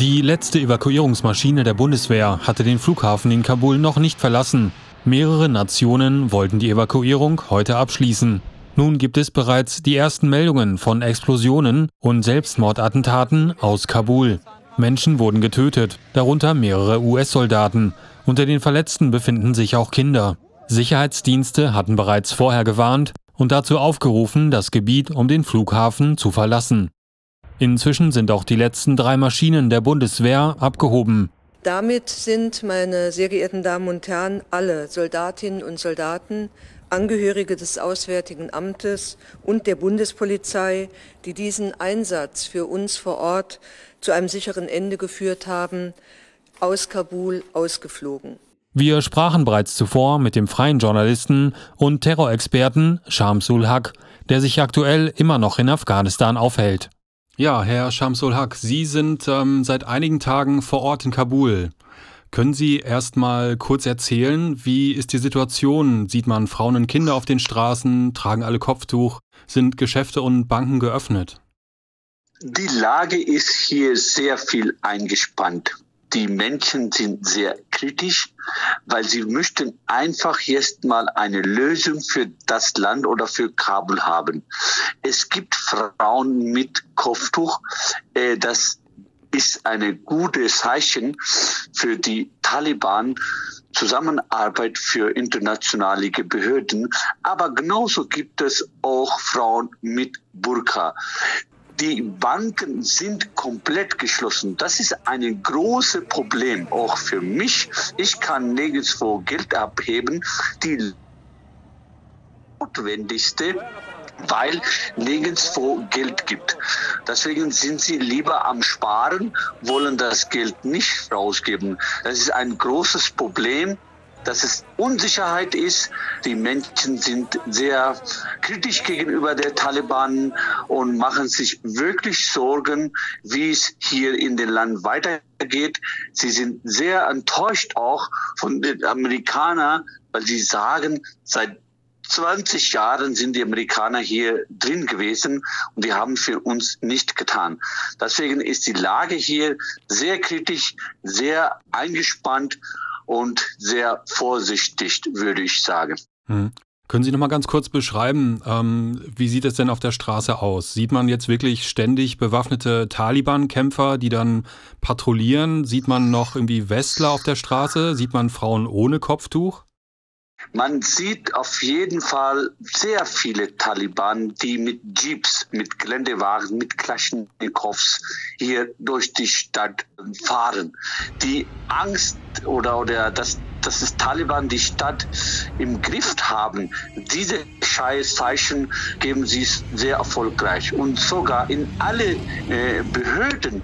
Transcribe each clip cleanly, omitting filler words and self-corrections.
Die letzte Evakuierungsmaschine der Bundeswehr hatte den Flughafen in Kabul noch nicht verlassen. Mehrere Nationen wollten die Evakuierung heute abschließen. Nun gibt es bereits die ersten Meldungen von Explosionen und Selbstmordattentaten aus Kabul. Menschen wurden getötet, darunter mehrere US-Soldaten. Unter den Verletzten befinden sich auch Kinder. Sicherheitsdienste hatten bereits vorher gewarnt und dazu aufgerufen, das Gebiet um den Flughafen zu verlassen. Inzwischen sind auch die letzten 3 Maschinen der Bundeswehr abgehoben. Damit sind, meine sehr geehrten Damen und Herren, alle Soldatinnen und Soldaten, Angehörige des Auswärtigen Amtes und der Bundespolizei, die diesen Einsatz für uns vor Ort zu einem sicheren Ende geführt haben, aus Kabul ausgeflogen. Wir sprachen bereits zuvor mit dem freien Journalisten und Terrorexperten Shamsul Haq, der sich aktuell immer noch in Afghanistan aufhält. Ja, Herr Shamsul Haq, Sie sind seit einigen Tagen vor Ort in Kabul. Können Sie erst mal kurz erzählen, wie ist die Situation? Sieht man Frauen und Kinder auf den Straßen, tragen alle Kopftuch, sind Geschäfte und Banken geöffnet? Die Lage ist hier sehr viel eingespannt. Die Menschen sind sehr kritisch, weil sie möchten einfach jetzt mal eine Lösung für das Land oder für Kabul haben. Es gibt Frauen mit Kopftuch. Das ist eine gute Zeichen für die Taliban, Zusammenarbeit für internationale Behörden. Aber genauso gibt es auch Frauen mit Burka. Die Banken sind komplett geschlossen. Das ist ein großes Problem, auch für mich. Ich kann nirgendwo Geld abheben. Die notwendigste, weil nirgendwo Geld gibt. Deswegen sind sie lieber am Sparen, wollen das Geld nicht rausgeben. Das ist ein großes Problem, dass es Unsicherheit ist. Die Menschen sind sehr kritisch gegenüber der Taliban und machen sich wirklich Sorgen, wie es hier in dem Land weitergeht. Sie sind sehr enttäuscht auch von den Amerikanern, weil sie sagen, seit 20 Jahren sind die Amerikaner hier drin gewesen und die haben für uns nicht getan. Deswegen ist die Lage hier sehr kritisch, sehr eingespannt und sehr vorsichtig, würde ich sagen. Können Sie noch mal ganz kurz beschreiben, wie sieht es denn auf der Straße aus? Sieht man jetzt wirklich ständig bewaffnete Taliban-Kämpfer, die dann patrouillieren? Sieht man noch irgendwie Westler auf der Straße? Sieht man Frauen ohne Kopftuch? Man sieht auf jeden Fall sehr viele Taliban, die mit Jeeps, mit Geländewagen, mit Kalaschnikows hier durch die Stadt fahren. Die Angst oder dass das Taliban die Stadt im Griff haben, diese Zeichen geben sie sehr erfolgreich. Und sogar in alle Behörden,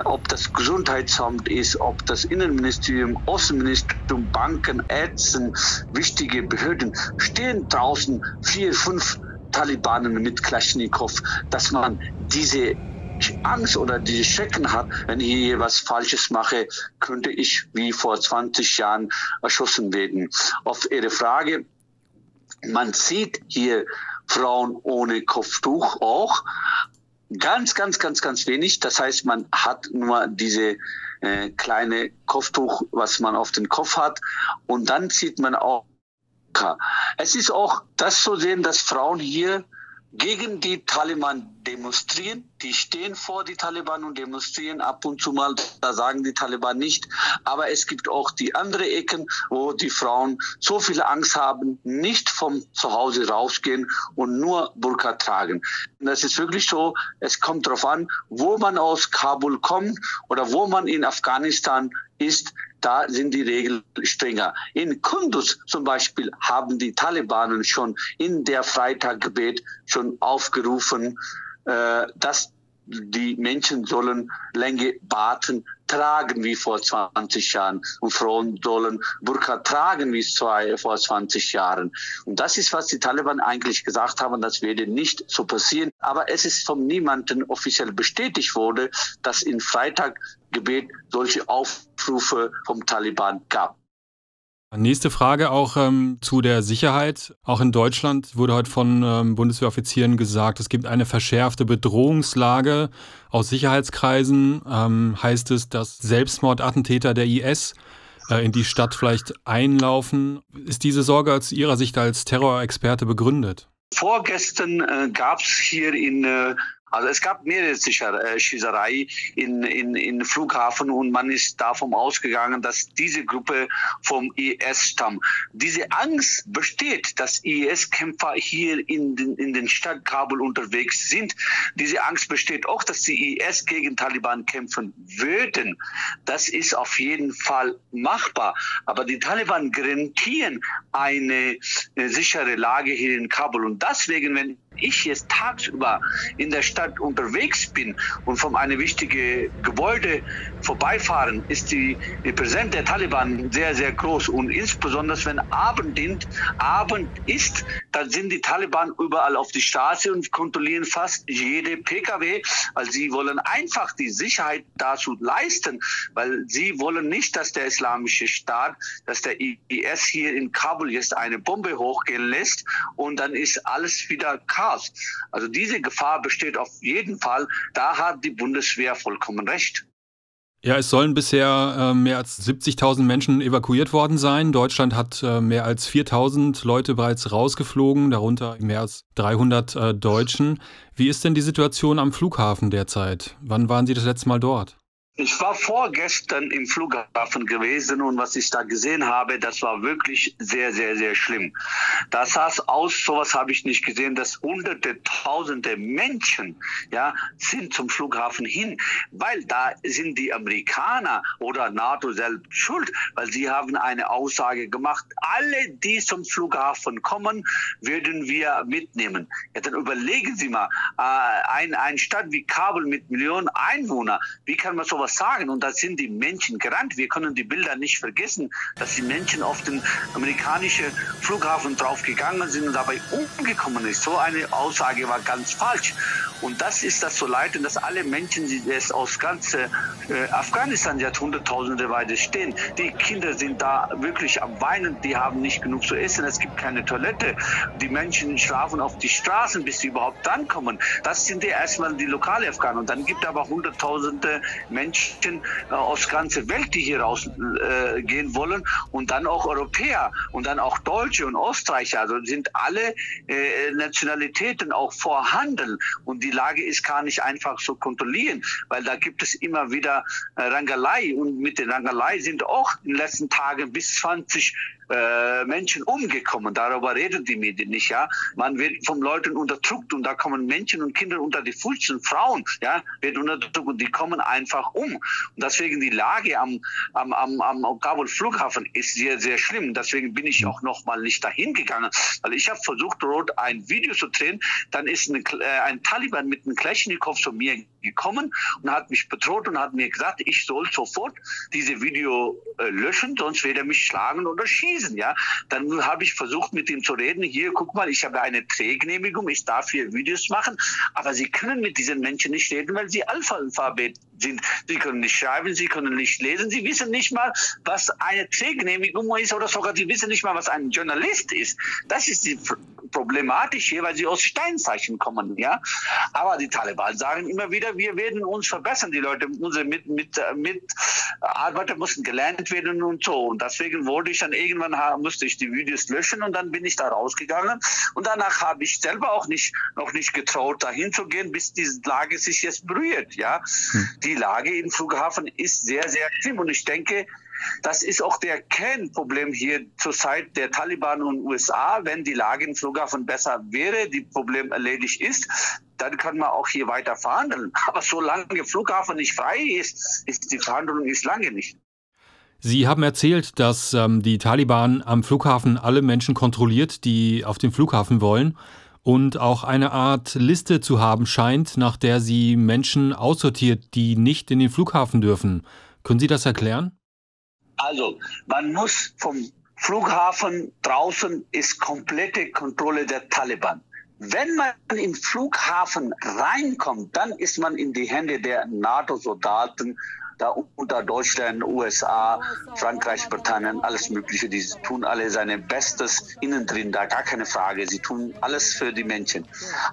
ob das Gesundheitsamt ist, ob das Innenministerium, Außenministerium, Banken, Ärzte, wichtige Behörden, stehen draußen 4, 5 Talibanen mit Kalaschnikow, dass man diese Angst oder diese Schrecken hat, wenn ich hier was Falsches mache, könnte ich wie vor 20 Jahren erschossen werden. Auf Ihre Frage, man sieht hier Frauen ohne Kopftuch auch. Ganz wenig. Das heißt, man hat nur diese kleine Kopftuch, was man auf den Kopf hat. Und dann sieht man auch, es ist auch das zu sehen, dass Frauen hier gegen die Taliban demonstrieren. Die stehen vor die Taliban und demonstrieren ab und zu mal. Da sagen die Taliban nicht. Aber es gibt auch die andere Ecken, wo die Frauen so viel Angst haben, nicht vom Zuhause rausgehen und nur Burka tragen. Und das ist wirklich so. Es kommt darauf an, wo man aus Kabul kommt oder wo man in Afghanistan ist. Da sind die Regeln strenger. In Kunduz zum Beispiel haben die Taliban schon in der Freitaggebet schon aufgerufen, dass die Menschen sollen lange Barten tragen wie vor 20 Jahren und Frauen sollen Burka tragen wie vor 20 Jahren. Und das ist, was die Taliban eigentlich gesagt haben, das werde nicht so passieren. Aber es ist von niemandem offiziell bestätigt wurde, dass in Freitaggebet solche Aufrufe vom Taliban gab. Nächste Frage auch zu der Sicherheit. Auch in Deutschland wurde heute von Bundeswehroffizieren gesagt, es gibt eine verschärfte Bedrohungslage. Aus Sicherheitskreisen heißt es, dass Selbstmordattentäter der IS in die Stadt vielleicht einlaufen. Ist diese Sorge aus Ihrer Sicht als Terrorexperte begründet? Vorgestern gab es hier also es gab mehrere Schießerei in Flughafen und man ist davon ausgegangen, dass diese Gruppe vom IS stammt. Diese Angst besteht, dass IS-Kämpfer hier in den Stadt Kabul unterwegs sind. Diese Angst besteht auch, dass die IS gegen Taliban kämpfen würden. Das ist auf jeden Fall machbar. Aber die Taliban garantieren eine sichere Lage hier in Kabul. Und deswegen, wenn ich jetzt tagsüber in der Stadt unterwegs bin und von einem wichtigen Gebäude vorbeifahren, ist die Präsenz der Taliban sehr, sehr groß. Und insbesondere wenn Abend ist, dann sind die Taliban überall auf die Straße und kontrollieren fast jede PKW, weil sie wollen einfach die Sicherheit dazu leisten, weil sie wollen nicht, dass der Islamische Staat, dass der IS hier in Kabul jetzt eine Bombe hochgehen lässt und dann ist alles wieder Chaos. Also diese Gefahr besteht auf jeden Fall. Da hat die Bundeswehr vollkommen recht. Ja, es sollen bisher mehr als 70.000 Menschen evakuiert worden sein. Deutschland hat mehr als 4.000 Leute bereits rausgeflogen, darunter mehr als 300 Deutschen. Wie ist denn die Situation am Flughafen derzeit? Wann waren Sie das letzte Mal dort? Ich war vorgestern im Flughafen gewesen und was ich da gesehen habe, das war wirklich sehr, sehr, sehr schlimm. Das sah aus, sowas habe ich nicht gesehen, dass Hunderte, Tausende Menschen sind zum Flughafen hin, weil da sind die Amerikaner oder NATO selbst schuld, weil sie haben eine Aussage gemacht, alle, die zum Flughafen kommen, würden wir mitnehmen. Ja, dann überlegen Sie mal, eine Stadt wie Kabul mit Millionen Einwohnern, wie kann man sowas sagen? Und da sind die Menschen gerannt. Wir können die Bilder nicht vergessen, dass die Menschen auf den amerikanischen Flughafen draufgegangen sind und dabei umgekommen ist. So eine Aussage war ganz falsch. Und das ist das so leid, dass alle Menschen, die jetzt aus ganz Afghanistan seit Hunderttausende weiter stehen, die Kinder sind da wirklich am Weinen, die haben nicht genug zu essen, es gibt keine Toilette. Die Menschen schlafen auf die Straßen, bis sie überhaupt ankommen. Das sind ja erstmal die lokalen Afghanen. Und dann gibt es aber Hunderttausende Menschen aus ganzer Welt, die hier rausgehen wollen und dann auch Europäer und dann auch Deutsche und Österreicher. Also sind alle Nationalitäten auch vorhanden und die Lage ist gar nicht einfach zu kontrollieren, weil da gibt es immer wieder Rangelei und mit der Rangelei sind auch in den letzten Tagen bis 20 Menschen umgekommen. Darüber reden die Medien nicht. Ja, man wird von Leuten unterdrückt und da kommen Menschen und Kinder unter die Füße, Frauen, wird unterdrückt und die kommen einfach um. Und deswegen die Lage am Kabul Flughafen ist sehr, sehr schlimm. Deswegen bin ich auch noch mal nicht dahin gegangen, weil ich habe versucht, dort ein Video zu drehen. Dann ist ein Taliban mit einem Kalaschnikow zu mir gekommen und hat mich bedroht und hat mir gesagt, ich soll sofort diese Video löschen, sonst wird er mich schlagen oder schießen. Ja, dann habe ich versucht, mit ihm zu reden. Hier, guck mal, ich habe eine Drehgenehmigung, ich darf hier Videos machen, aber Sie können mit diesen Menschen nicht reden, weil sie Analphabet sind. Sie können nicht schreiben, sie können nicht lesen, sie wissen nicht mal, was eine Drehgenehmigung ist oder sogar sie wissen nicht mal, was ein Journalist ist. Das ist die Problematik hier, weil sie aus Steinzeichen kommen. Ja, aber die Taliban sagen immer wieder, wir werden uns verbessern. Die Leute, unsere Mitarbeiter mussten gelernt werden und so. Und deswegen wurde ich dann irgendwann musste ich die Videos löschen und dann bin ich da rausgegangen. Und danach habe ich selber auch noch nicht getraut, dahin zu gehen, bis diese Lage sich jetzt berührt. Ja, die Lage im Flughafen ist sehr, sehr schlimm. Und ich denke, das ist auch der Kernproblem hier zur Zeit der Taliban und USA. Wenn die Lage im Flughafen besser wäre, die Problem erledigt ist, dann kann man auch hier weiter verhandeln. Aber solange der Flughafen nicht frei ist, ist die Verhandlung lange nicht. Sie haben erzählt, dass die Taliban am Flughafen alle Menschen kontrolliert, die auf den Flughafen wollen und auch eine Art Liste zu haben scheint, nach der sie Menschen aussortiert, die nicht in den Flughafen dürfen. Können Sie das erklären? Also, man muss vom Flughafen draußen ist komplette Kontrolle der Taliban. Wenn man im Flughafen reinkommt, dann ist man in die Hände der NATO-Soldaten da unter Deutschland, USA, Frankreich, Britannien, alles Mögliche. Die tun alle seine Bestes innen drin, da gar keine Frage. Sie tun alles für die Menschen.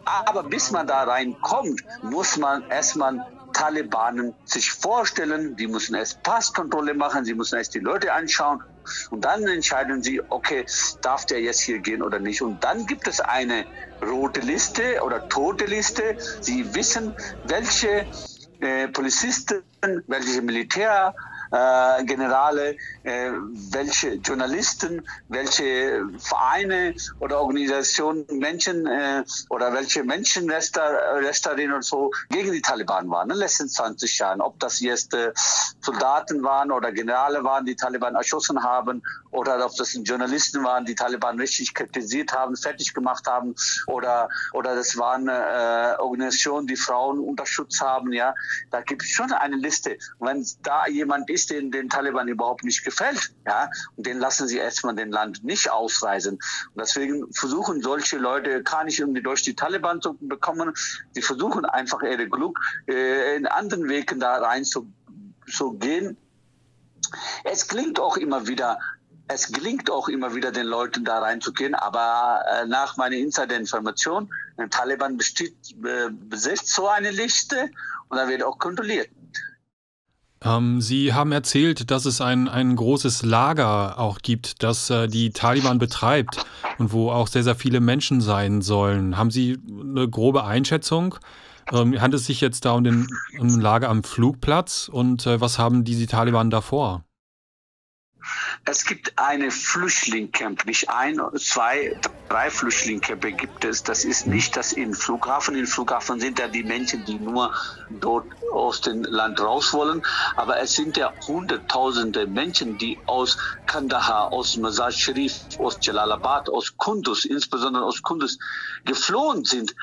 Aber bis man da reinkommt, muss man erstmal Talibanen sich vorstellen, die müssen erst Passkontrolle machen, sie müssen erst die Leute anschauen und dann entscheiden sie, okay, darf der jetzt hier gehen oder nicht. Und dann gibt es eine rote Liste oder tote Liste. Sie wissen, welche Polizisten, welche Militärgenerale, welche Journalisten, welche Vereine oder Organisationen, Menschen oder welche Menschenrechtler und so gegen die Taliban waren in den letzten 20 Jahren. Ob das jetzt Soldaten waren oder Generale waren, die Taliban erschossen haben, oder ob das Journalisten waren, die Taliban richtig kritisiert haben, fertig gemacht haben, oder das waren Organisationen, die Frauen unter Schutz haben. Ja, da gibt es schon eine Liste. Wenn da jemand ist, den Taliban überhaupt nicht gefällt, ja, und den lassen sie erstmal den Land nicht ausreisen. Und deswegen versuchen solche Leute gar nicht irgendwie durch die Taliban zu bekommen. Sie versuchen einfach ihre Glück in anderen Wegen da rein zu gehen. Es gelingt auch immer wieder, den Leuten da reinzugehen, aber nach meiner Insider-Information, der Taliban besitzt so eine Liste und da wird auch kontrolliert. Sie haben erzählt, dass es ein großes Lager auch gibt, das die Taliban betreibt und wo auch sehr, sehr viele Menschen sein sollen. Haben Sie eine grobe Einschätzung? Handelt es sich jetzt da um ein Lager am Flugplatz und was haben die Taliban davor? Es gibt eine Flüchtlingscamp, nicht ein, zwei, drei Flüchtlingscampe gibt es. Das ist nicht das im Flughafen. Im Flughafen sind ja die Menschen, die nur dort aus dem Land raus wollen. Aber es sind ja hunderttausende Menschen, die aus Kandahar, aus Mazar Sharif, aus Jalalabad, aus Kunduz, insbesondere aus Kunduz, geflogen sind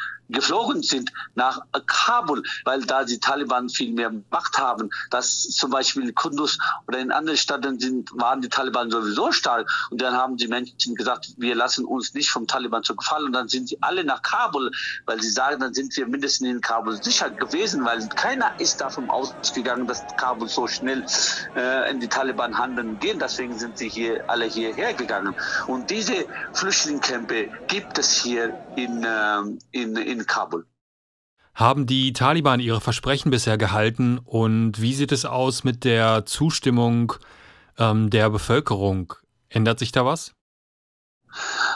nach Kabul, weil da die Taliban viel mehr Macht haben. Das zum Beispiel in Kunduz oder in anderen Städten waren die Taliban sowieso stark. Und dann haben die Menschen gesagt, wir lassen uns nicht vom Taliban zu gefallen. Und dann sind sie alle nach Kabul, weil sie sagen, dann sind wir mindestens in Kabul sicher gewesen, weil keiner ist davon ausgegangen, dass Kabul so schnell in die Taliban handeln gehen. Deswegen sind sie alle hierher gegangen. Und diese Flüchtlingscampe gibt es hier in Kabul. Haben die Taliban ihre Versprechen bisher gehalten und wie sieht es aus mit der Zustimmung der Bevölkerung? Ändert sich da was?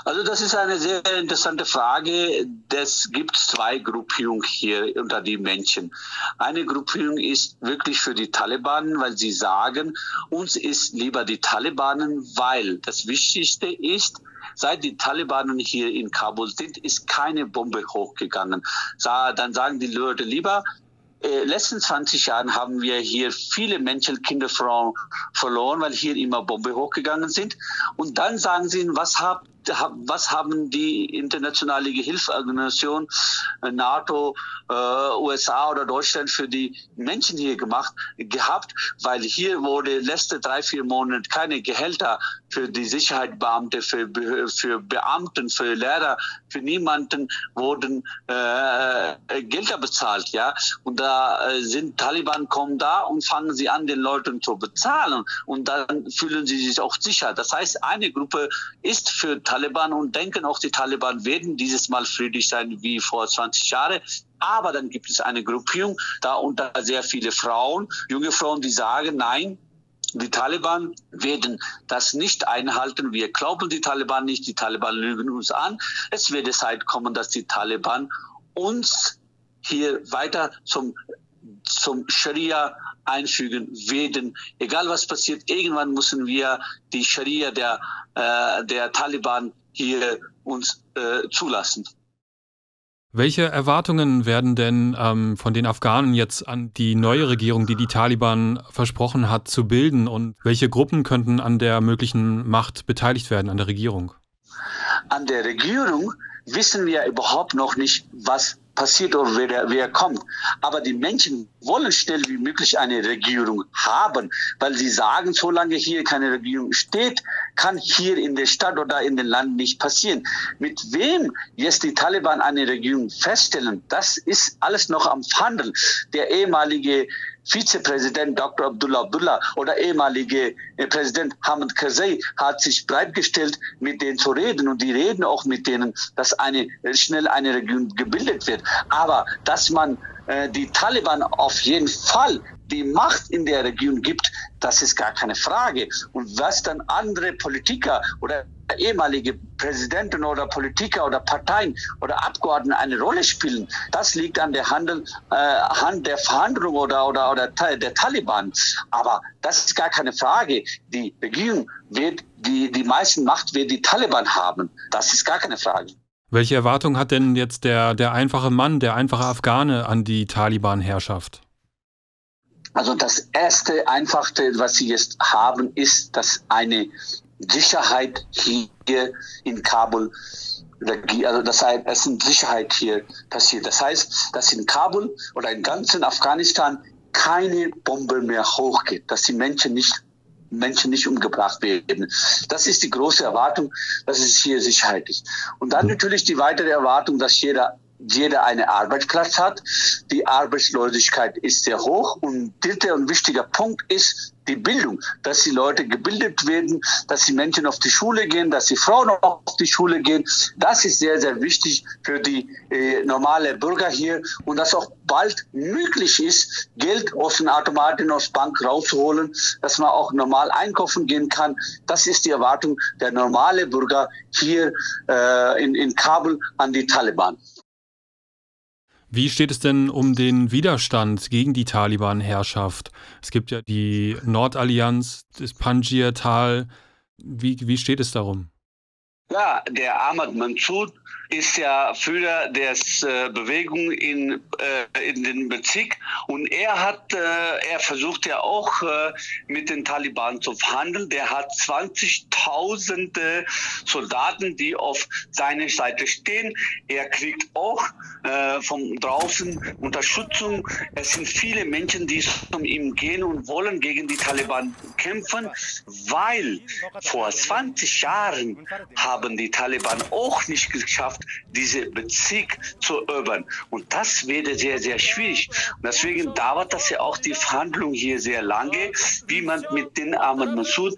Also das ist eine sehr interessante Frage. Es gibt zwei Gruppierungen hier unter den Menschen. Eine Gruppierung ist wirklich für die Taliban, weil sie sagen, uns ist lieber die Talibanen, weil das Wichtigste ist, seit die Talibanen hier in Kabul sind, ist keine Bombe hochgegangen. Dann sagen die Leute lieber, letzten 20 Jahren haben wir hier viele Menschen, Kinder, Frauen verloren, weil hier immer Bomben hochgegangen sind. Und dann sagen sie, was haben die internationale Hilfsorganisation, NATO, USA oder Deutschland für die Menschen hier gehabt, weil hier wurde letzte 3-4 Monate keine Gehälter für die Sicherheitsbeamte, für Beamten, für Lehrer, für niemanden wurden Gelder bezahlt, ja. Und da sind Taliban kommen da und fangen sie an, den Leuten zu bezahlen und dann fühlen sie sich auch sicher. Das heißt, eine Gruppe ist für Taliban und denken auch, die Taliban werden dieses Mal friedlich sein wie vor 20 Jahren. Aber dann gibt es eine Gruppierung, darunter sehr viele Frauen, junge Frauen, die sagen, nein, die Taliban werden das nicht einhalten. Wir glauben die Taliban nicht, die Taliban lügen uns an. Es wird Zeit kommen, dass die Taliban uns hier weiter zum Scharia einfügen werden. Egal was passiert, irgendwann müssen wir die Scharia der Taliban hier uns zulassen. Welche Erwartungen werden denn von den Afghanen jetzt an die neue Regierung, die die Taliban versprochen hat, zu bilden? Und welche Gruppen könnten an der möglichen Macht beteiligt werden, an der Regierung? An der Regierung wissen wir überhaupt noch nicht, was passiert oder wer kommt. Aber die Menschen wollen schnell wie möglich eine Regierung haben, weil sie sagen, solange hier keine Regierung steht, kann hier in der Stadt oder in den Land nicht passieren. Mit wem jetzt die Taliban eine Regierung feststellen, das ist alles noch am Verhandeln. Der ehemalige Vizepräsident Dr. Abdullah oder ehemalige Präsident Hamid Karzai hat sich bereitgestellt, mit denen zu reden. Und die reden auch mit denen, dass schnell eine Regierung gebildet wird. Aber dass man die Taliban auf jeden Fall die Macht in der Region gibt, das ist gar keine Frage. Und was dann andere Politiker oder ehemalige Präsidenten oder Politiker oder Parteien oder Abgeordnete eine Rolle spielen, das liegt an der Hand der Verhandlung oder der Taliban. Aber das ist gar keine Frage. Die Regierung wird die meisten Macht wird die Taliban haben. Das ist gar keine Frage. Welche Erwartung hat denn jetzt der einfache Mann, der einfache Afghane an die Taliban-Herrschaft? Also das erste, einfachste, was sie jetzt haben, ist, dass eine Sicherheit hier in Kabul, also das heißt, es ist Sicherheit hier passiert. Das heißt, dass in Kabul oder in ganzen Afghanistan keine Bombe mehr hochgeht, dass die Menschen nicht umgebracht werden. Das ist die große Erwartung, dass es hier Sicherheit ist. Und dann natürlich die weitere Erwartung, dass jeder einen Arbeitsplatz hat. Die Arbeitslosigkeit ist sehr hoch. Und dritter und wichtiger Punkt ist die Bildung, dass die Leute gebildet werden, dass die Menschen auf die Schule gehen, dass die Frauen auf die Schule gehen. Das ist sehr, sehr wichtig für die normale Bürger hier und dass auch bald möglich ist, Geld aus den Automaten, aus Bank rauszuholen, dass man auch normal einkaufen gehen kann. Das ist die Erwartung der normale Bürger hier in Kabul an die Taliban. Wie steht es denn um den Widerstand gegen die Taliban-Herrschaft? Es gibt ja die Nordallianz, das Panjshir-Tal. Wie steht es darum? Ja, der Ahmad Mansour ist ja Führer der Bewegung in den Bezirk und er versucht ja auch mit den Taliban zu verhandeln. Der hat 20.000 Soldaten, die auf seiner Seite stehen. Er kriegt auch von draußen Unterstützung. Es sind viele Menschen, die zu ihm gehen und wollen gegen die Taliban kämpfen, weil vor 20 Jahren haben die Taliban auch nicht geschafft, diese Bezirk zu erobern. Und das wäre sehr, sehr schwierig. Und deswegen dauert das ja auch die Verhandlung hier sehr lange, wie man mit den Ahmad Mansour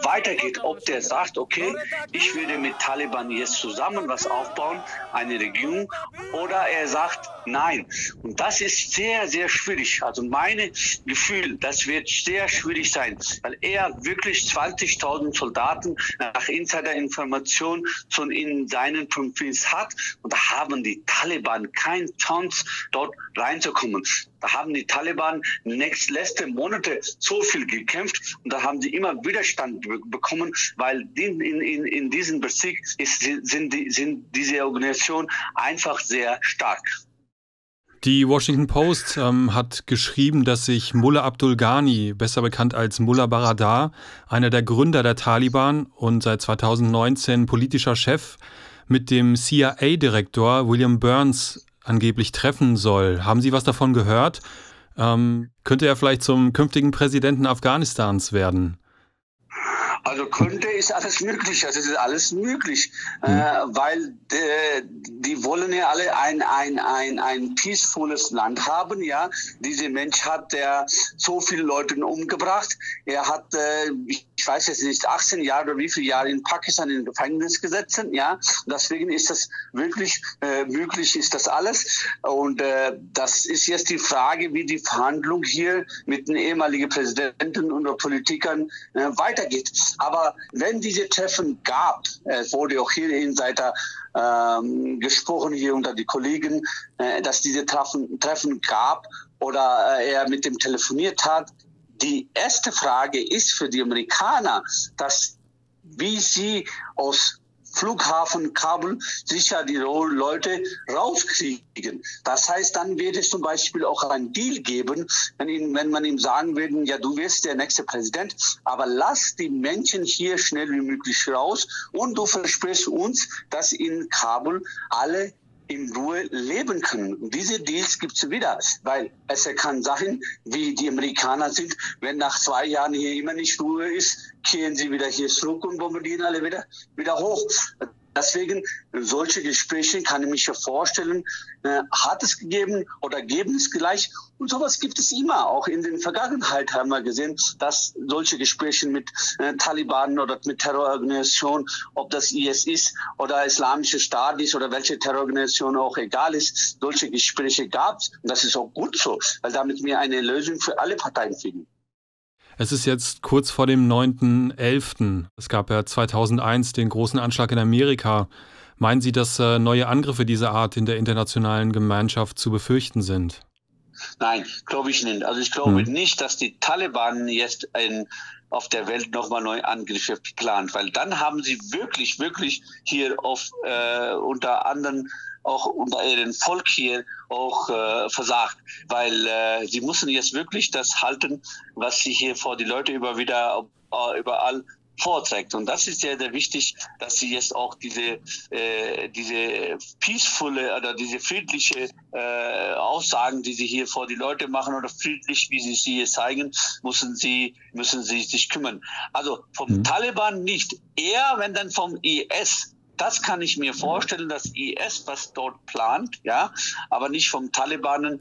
weitergeht. Ob der sagt, okay, ich werde mit Taliban jetzt zusammen was aufbauen, eine Regierung, oder er sagt, nein. Und das ist sehr, sehr schwierig. Also mein Gefühl, das wird sehr schwierig sein, weil er wirklich 20.000 Soldaten nach Insider-Information schon in seinen Provinz hat. Und da haben die Taliban keine Chance, dort reinzukommen. Da haben die Taliban letzte Monate so viel gekämpft und da haben sie immer Widerstand bekommen, weil in diesem Bezirk sind diese Organisation einfach sehr stark. Die Washington Post hat geschrieben, dass sich Mullah Abdul Ghani, besser bekannt als Mullah Baradar, einer der Gründer der Taliban und seit 2019 politischer Chef, mit dem CIA-Direktor William Burns angeblich treffen soll. Haben Sie was davon gehört? Könnte er vielleicht zum künftigen Präsidenten Afghanistans werden? Also könnte, ist alles möglich, also es ist alles möglich, weil die wollen ja alle ein peacefules Land haben, ja. Dieser Mensch hat so viele Leute umgebracht, er hat, ich weiß jetzt nicht, 18 Jahre oder wie viele Jahre in Pakistan in Gefängnis gesetzt, ja. Deswegen ist das wirklich möglich, ist das alles. Und das ist jetzt die Frage, wie die Verhandlung hier mit den ehemaligen Präsidenten und Politikern weitergeht. Aber wenn diese Treffen gab, es wurde auch hier Insider gesprochen, hier unter die Kollegen, dass diese Treffen gab oder er mit dem telefoniert hat. Die erste Frage ist für die Amerikaner, wie sie aus Flughafen Kabul sicher die Leute rauskriegen. Das heißt, dann wird es zum Beispiel auch einen Deal geben, wenn man ihm sagen würde, ja, du wirst der nächste Präsident, aber lass die Menschen hier schnell wie möglich raus und du versprichst uns, dass in Kabul alle in Ruhe leben können. Und diese Deals gibt es wieder, weil es kann sein, wie die Amerikaner sind, wenn nach 2 Jahren hier immer nicht Ruhe ist, kehren sie wieder hier zurück und bombardieren alle wieder hoch. Deswegen, solche Gespräche kann ich mir schon vorstellen, hat es gegeben oder geben es gleich. Und sowas gibt es immer. Auch in der Vergangenheit haben wir gesehen, dass solche Gespräche mit Taliban oder mit Terrororganisationen, ob das IS ist oder Islamische Staat ist oder welche Terrororganisation auch egal ist, solche Gespräche gab es. Und das ist auch gut so, weil damit wir eine Lösung für alle Parteien finden. Es ist jetzt kurz vor dem 9.11. Es gab ja 2001 den großen Anschlag in Amerika. Meinen Sie, dass neue Angriffe dieser Art in der internationalen Gemeinschaft zu befürchten sind? Nein, glaube ich nicht. Also ich glaube nicht, dass die Taliban jetzt auf der Welt nochmal neue Angriffe plant, weil dann haben sie wirklich hier unter anderem auch unter ihrem Volk hier auch versagt, weil sie müssen jetzt wirklich das halten, was sie hier vor die Leute überall vorträgt. Und das ist ja sehr wichtig, dass sie jetzt auch diese peacefulle oder diese friedliche Aussagen, die sie hier vor die Leute machen oder friedlich, wie sie hier zeigen, müssen sie sich kümmern. Also vom Taliban nicht, eher wenn dann vom IS. Das kann ich mir vorstellen, dass IS was dort plant, ja, aber nicht vom Taliban.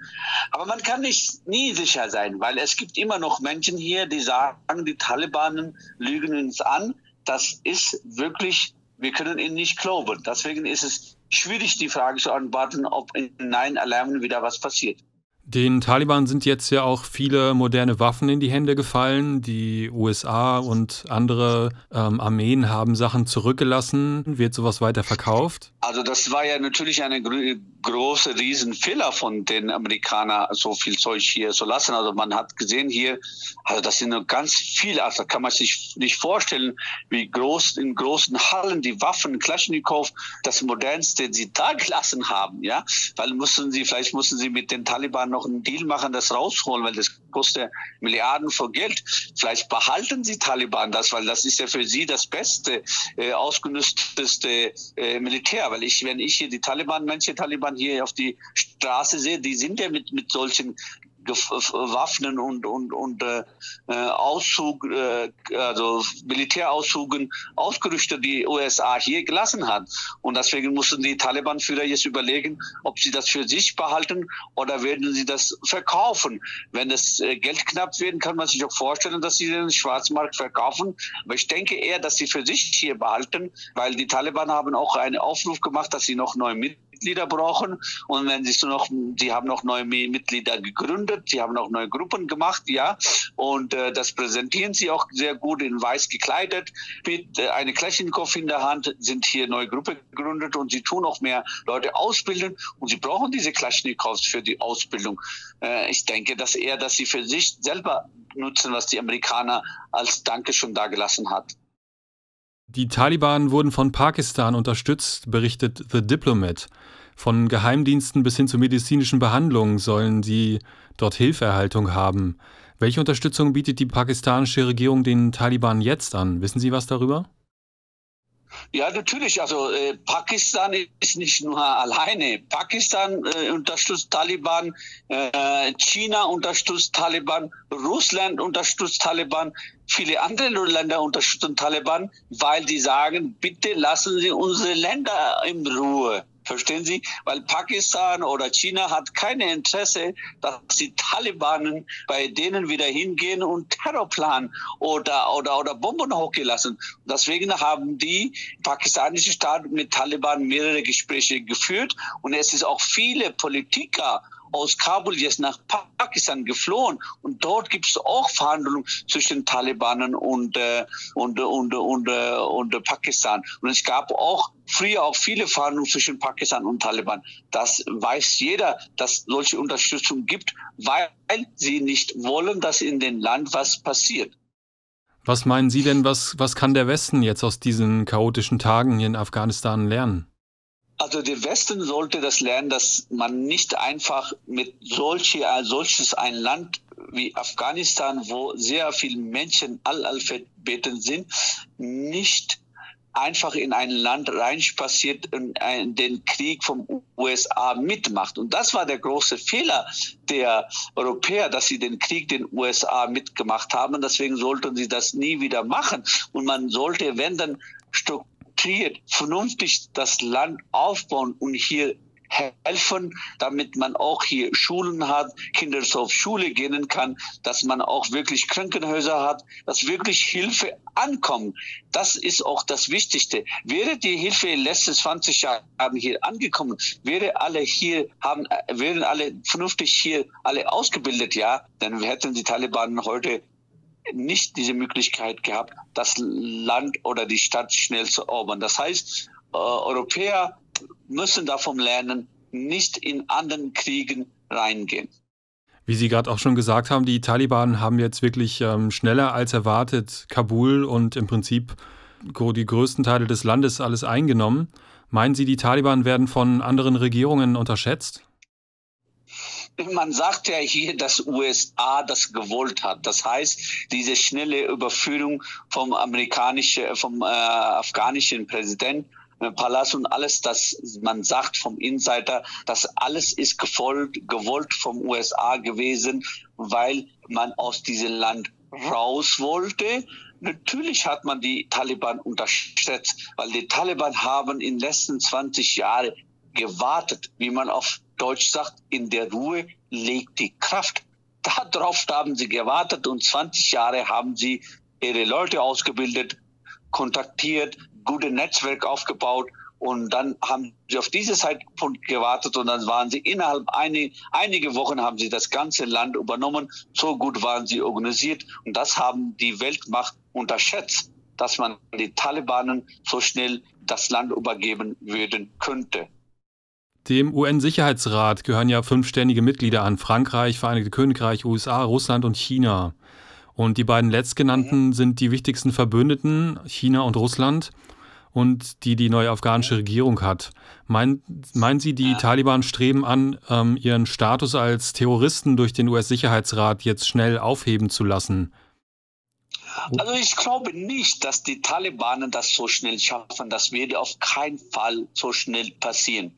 Aber man kann nie sicher sein, weil es gibt immer noch Menschen hier, die sagen, die Taliban lügen uns an. Das ist wirklich, wir können ihnen nicht glauben. Deswegen ist es schwierig, die Frage zu beantworten, ob in 9/11 wieder was passiert. Den Taliban sind jetzt ja auch viele moderne Waffen in die Hände gefallen. Die USA und andere Armeen haben Sachen zurückgelassen. Wird sowas weiter verkauft? Also das war ja natürlich eine große Riesenfehler von den Amerikanern, so viel Zeug hier zu lassen. Also man hat gesehen hier, also das sind ganz viele, also kann man sich nicht vorstellen, wie groß in großen Hallen die Waffen, Kalaschnikow, das modernste sie da gelassen haben, ja, weil vielleicht mussten sie mit den Taliban noch einen Deal machen, das rausholen, weil das kostet Milliarden von Geld. Vielleicht behalten sie Taliban das, weil das ist ja für sie das beste, ausgenützteste Militär. Weil wenn ich hier manche Taliban hier auf die Straße sehe, die sind ja mit solchen Waffen und also Militärauszugen ausgerüstet, die USA hier gelassen hat. Und deswegen mussten die Taliban-Führer jetzt überlegen, ob sie das für sich behalten oder werden sie das verkaufen. Wenn das Geld knapp wird, kann man sich auch vorstellen, dass sie den Schwarzmarkt verkaufen. Aber ich denke eher, dass sie für sich hier behalten, weil die Taliban haben auch einen Aufruf gemacht, dass sie noch neue Mitglieder brauchen. Und wenn sie haben noch neue Mitglieder gegründet, sie haben auch neue Gruppen gemacht, ja. Und das präsentieren sie auch sehr gut in weiß gekleidet. Mit einer Kalaschnikow in der Hand sind hier neue Gruppen gegründet und sie tun auch mehr Leute ausbilden. Und sie brauchen diese Kalaschnikows für die Ausbildung. Ich denke, dass sie für sich selber nutzen, was die Amerikaner als Dankeschön dagelassen hat. Die Taliban wurden von Pakistan unterstützt, berichtet The Diplomat. Von Geheimdiensten bis hin zu medizinischen Behandlungen sollen sie dort Hilfeerhaltung haben. Welche Unterstützung bietet die pakistanische Regierung den Taliban jetzt an? Wissen Sie was darüber? Ja, natürlich. Also Pakistan ist nicht nur alleine. Pakistan unterstützt Taliban, China unterstützt Taliban, Russland unterstützt Taliban, viele andere Länder unterstützen Taliban, weil die sagen, bitte lassen Sie unsere Länder in Ruhe. Verstehen Sie? Weil Pakistan oder China hat kein Interesse, dass die Taliban bei denen wieder hingehen und Terror planen oder Bomben hochgelassen. Deswegen haben die pakistanische Staat mit Taliban mehrere Gespräche geführt und es ist auch viele Politiker aus Kabul jetzt nach Pakistan geflohen und dort gibt es auch Verhandlungen zwischen Taliban und Pakistan. Und es gab auch früher auch viele Verhandlungen zwischen Pakistan und Taliban. Das weiß jeder, dass solche Unterstützung gibt, weil sie nicht wollen, dass in dem Land was passiert. Was meinen Sie denn, was kann der Westen jetzt aus diesen chaotischen Tagen hier in Afghanistan lernen? Also der Westen sollte das lernen, dass man nicht einfach mit solches ein Land wie Afghanistan, wo sehr viele Menschen Analphabeten sind, nicht einfach in ein Land reinspaziert und den Krieg vom USA mitmacht. Und das war der große Fehler der Europäer, dass sie den Krieg den USA mitgemacht haben. Deswegen sollten sie das nie wieder machen. Und man sollte, wenn dann strukturiert, vernünftig das Land aufbauen und hier helfen, damit man auch hier Schulen hat, Kinder so auf Schule gehen kann, dass man auch wirklich Krankenhäuser hat, dass wirklich Hilfe ankommt. Das ist auch das Wichtigste. Wäre die Hilfe in den letzten 20 Jahren hier angekommen, wären alle vernünftig hier alle ausgebildet, ja, dann hätten die Taliban heute nicht diese Möglichkeit gehabt, das Land oder die Stadt schnell zu erobern. Das heißt, Europäer müssen davon lernen, nicht in anderen Kriegen reingehen. Wie Sie gerade auch schon gesagt haben, die Taliban haben jetzt wirklich schneller als erwartet Kabul und im Prinzip die größten Teile des Landes alles eingenommen. Meinen Sie, die Taliban werden von anderen Regierungen unterschätzt? Man sagt ja hier, dass USA das gewollt hat. Das heißt, diese schnelle Überführung vom afghanischen Präsidenten, Palast und alles, das man sagt vom Insider, das alles ist gewollt vom USA gewesen, weil man aus diesem Land raus wollte. Natürlich hat man die Taliban unterschätzt, weil die Taliban haben in den letzten 20 Jahren gewartet, wie man auf Deutsch sagt, in der Ruhe liegt die Kraft. Darauf haben sie gewartet und 20 Jahre haben sie ihre Leute ausgebildet, kontaktiert, gute Netzwerk aufgebaut und dann haben sie auf diesen Zeitpunkt gewartet und dann waren sie innerhalb einige Wochen haben sie das ganze Land übernommen. So gut waren sie organisiert und das haben die Weltmacht unterschätzt, dass man die Talibanen so schnell das Land übergeben würden könnte. Dem UN-Sicherheitsrat gehören ja 5-ständige Mitglieder an: Frankreich, Vereinigte Königreich, USA, Russland und China. Und die beiden letztgenannten sind die wichtigsten Verbündeten, China und Russland, und die neue afghanische Regierung hat. Meinen Sie, die Taliban streben an, ihren Status als Terroristen durch den US-Sicherheitsrat jetzt schnell aufheben zu lassen? Also ich glaube nicht, dass die Talibanen das so schnell schaffen. Das wird auf keinen Fall so schnell passieren.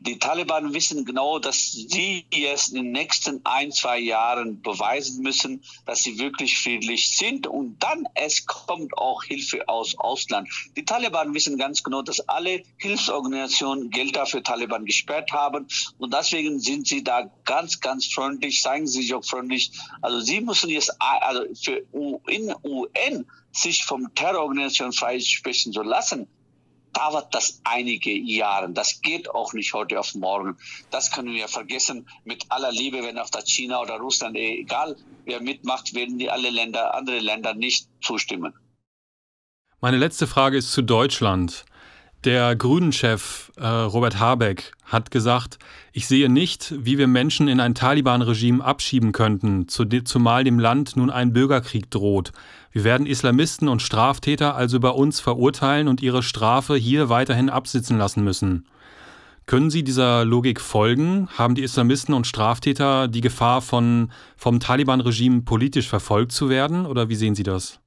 Die Taliban wissen genau, dass sie jetzt in den nächsten 1-2 Jahren beweisen müssen, dass sie wirklich friedlich sind. Und dann kommt auch Hilfe aus Ausland. Die Taliban wissen ganz genau, dass alle Hilfsorganisationen Gelder für Taliban gesperrt haben. Und deswegen sind sie da ganz, ganz freundlich, zeigen sie sich auch freundlich. Also sie müssen jetzt für UN sich vom Terrororganisation freisprechen zu lassen, dauert das einige Jahre. Das geht auch nicht heute auf morgen. Das können wir vergessen. Mit aller Liebe, wenn auch das China oder Russland, egal wer mitmacht, werden die andere Länder nicht zustimmen. Meine letzte Frage ist zu Deutschland. Der Grünen-Chef Robert Habeck hat gesagt, ich sehe nicht, wie wir Menschen in ein Taliban-Regime abschieben könnten, zumal dem Land nun ein Bürgerkrieg droht. Wir werden Islamisten und Straftäter also bei uns verurteilen und ihre Strafe hier weiterhin absitzen lassen müssen. Können Sie dieser Logik folgen? Haben die Islamisten und Straftäter die Gefahr, vom Taliban-Regime politisch verfolgt zu werden? Oder wie sehen Sie das?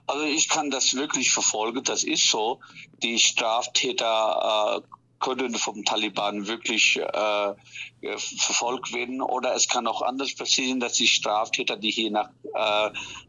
Also ich kann das wirklich verfolgen, das ist so. Die Straftäter können vom Taliban wirklich verfolgt werden. Oder es kann auch anders passieren, dass die Straftäter, die hier nach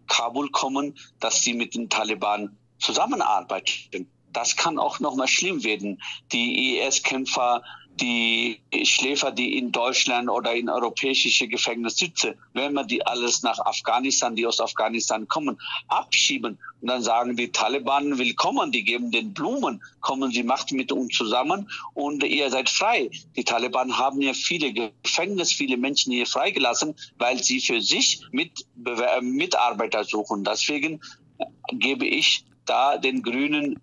Kabul kommen, dass sie mit den Taliban zusammenarbeiten. Das kann auch nochmal schlimm werden. Die IS-Kämpfer, die Schläfer, die in Deutschland oder in europäische Gefängnisse sitzen, wenn man die alles nach Afghanistan, die aus Afghanistan kommen, abschieben und dann sagen die Taliban, willkommen, die geben den Blumen, kommen Sie, macht mit uns zusammen und ihr seid frei. Die Taliban haben ja viele Gefängnisse, viele Menschen hier freigelassen, weil sie für sich Mitarbeiter suchen. Deswegen gebe ich da den grünen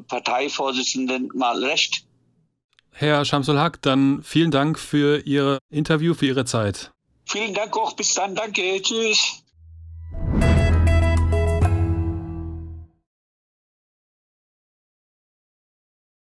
Parteivorsitzenden mal recht. Herr Shamsul-Haq, dann vielen Dank für Ihr Interview, für Ihre Zeit. Vielen Dank auch. Bis dann. Danke. Tschüss.